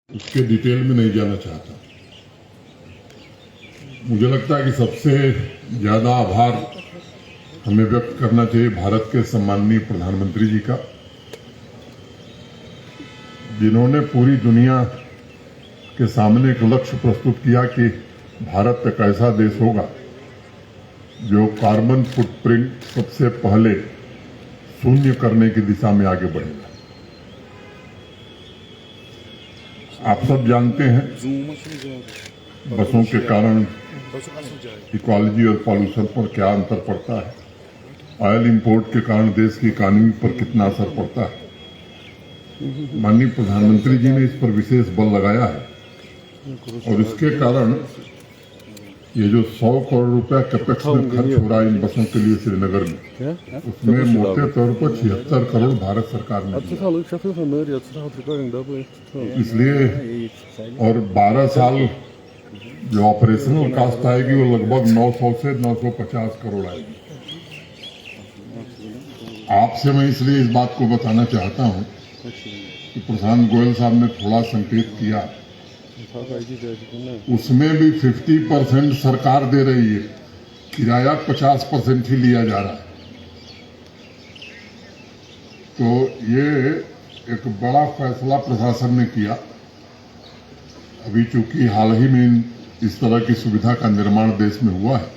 उसके डिटेल में नहीं जाना चाहता। मुझे लगता है कि सबसे ज्यादा आभार हमें व्यक्त करना चाहिए भारत के सम्माननीय प्रधानमंत्री जी का, जिन्होंने पूरी दुनिया के सामने एक लक्ष्य प्रस्तुत किया कि भारत एक ऐसा देश होगा जो कार्बन फुटप्रिंट सबसे पहले शून्य करने की दिशा में आगे बढ़ेगा। आप सब जानते हैं बसों के कारण इकोलॉजी और पॉल्यूशन पर क्या अंतर पड़ता है, ऑयल इंपोर्ट के कारण देश की इकोनॉमी पर कितना असर पड़ता है। माननीय प्रधानमंत्री जी ने इस पर विशेष बल लगाया है और इसके कारण ये जो 100 करोड़ रुपया कैपेक्स में खर्च हो रहा है इन बसों के लिए श्रीनगर में, उसमें मोटे तौर पर 76 करोड़ भारत सरकार ने दिया। इसलिए और 12 साल जो ऑपरेशनल कास्ट आएगी वो लगभग 900 से 950 करोड़ आएगी। आपसे मैं इसलिए इस बात को बताना चाहता हूं कि प्रशांत गोयल साहब ने थोड़ा संकेत किया, उसमें भी 50% सरकार दे रही है, किराया 50% ही लिया जा रहा है। तो ये एक बड़ा फैसला प्रशासन ने किया। अभी चूंकि हाल ही में इस तरह की सुविधा का निर्माण देश में हुआ है,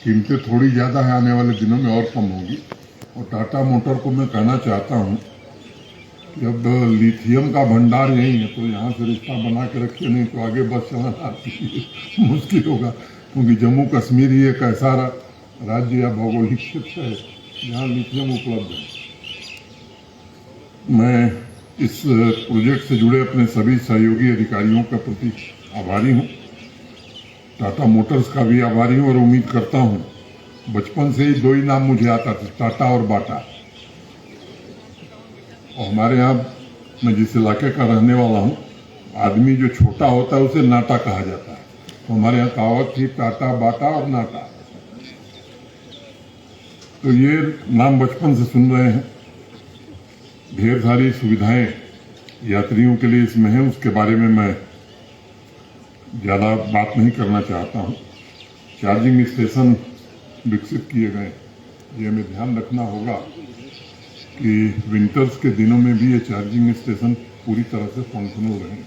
कीमतें थोड़ी ज्यादा है, आने वाले दिनों में और कम होगी। और टाटा मोटर को मैं कहना चाहता हूं कि अब लिथियम का भंडार यही है, तो यहाँ से रिश्ता बना के रखिए, नहीं तो आगे बस चलाना मुश्किल होगा, क्योंकि जम्मू कश्मीर ही एक ऐसा राज्य या भौगोलिक क्षेत्र है जहाँ लिथियम उपलब्ध है। मैं इस प्रोजेक्ट से जुड़े अपने सभी सहयोगी अधिकारियों का प्रति आभारी हूँ, टाटा मोटर्स का भी आभारी हूँ और उम्मीद करता हूँ, बचपन से ही दो ही नाम मुझे आता था, टाटा और बाटा। और हमारे यहाँ, मैं जिस इलाके का रहने वाला हूँ, आदमी जो छोटा होता है उसे नाटा कहा जाता है, तो हमारे यहाँ कहावत थी टाटा बाटा और नाटा। तो ये नाम बचपन से सुन रहे हैं। ढेर सारी सुविधाएं यात्रियों के लिए इसमें है, उसके बारे में मैं ज्यादा बात नहीं करना चाहता हूँ। चार्जिंग स्टेशन विकसित किए गए, ये हमें ध्यान रखना होगा कि विंटर्स के दिनों में भी ये चार्जिंग स्टेशन पूरी तरह से फंक्शनल रहें,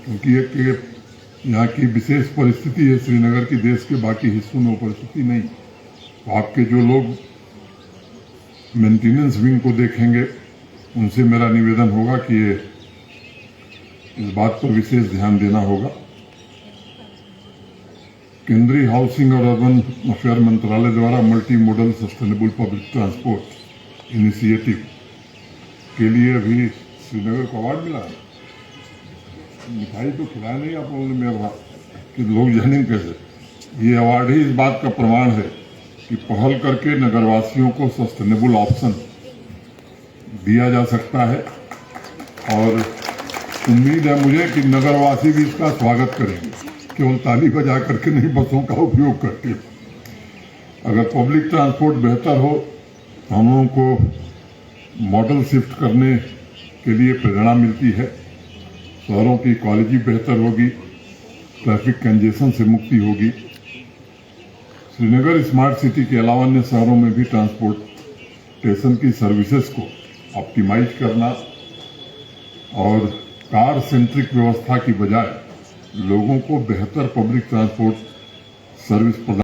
क्योंकि एक यहाँ की विशेष परिस्थिति है श्रीनगर की, देश के बाकी हिस्सों में वो परिस्थिति नहीं। तो आपके जो लोग मेंटेनेंस विंग को देखेंगे, उनसे मेरा निवेदन होगा कि ये इस बात पर विशेष ध्यान देना होगा। केंद्रीय हाउसिंग और अर्बन अफेयर मंत्रालय द्वारा multi modal sustainable public transport initiative के लिए अभी श्रीनगर को अवार्ड मिला है। मिठाई तो खिलाया नहीं आप लोगों ने मेरा कि लोग जानेंगे कैसे। ये अवार्ड ही इस बात का प्रमाण है कि पहल करके नगरवासियों को सस्टेनेबल ऑप्शन दिया जा सकता है और उम्मीद है मुझे कि नगरवासी भी इसका स्वागत करेंगे, केवल ताली बजा करके नहीं, बसों का उपयोग करके। अगर पब्लिक ट्रांसपोर्ट बेहतर हो तो हम लोगों को मॉडल शिफ्ट करने के लिए प्रेरणा मिलती है, शहरों की क्वालिटी बेहतर होगी, ट्रैफिक कंजेशन से मुक्ति होगी। श्रीनगर स्मार्ट सिटी के अलावा अन्य शहरों में भी ट्रांसपोर्टेशन की सर्विसेज को ऑप्टिमाइज करना और कार सेंट्रिक व्यवस्था की बजाय लोगों को बेहतर पब्लिक ट्रांसपोर्ट सर्विस प्रदान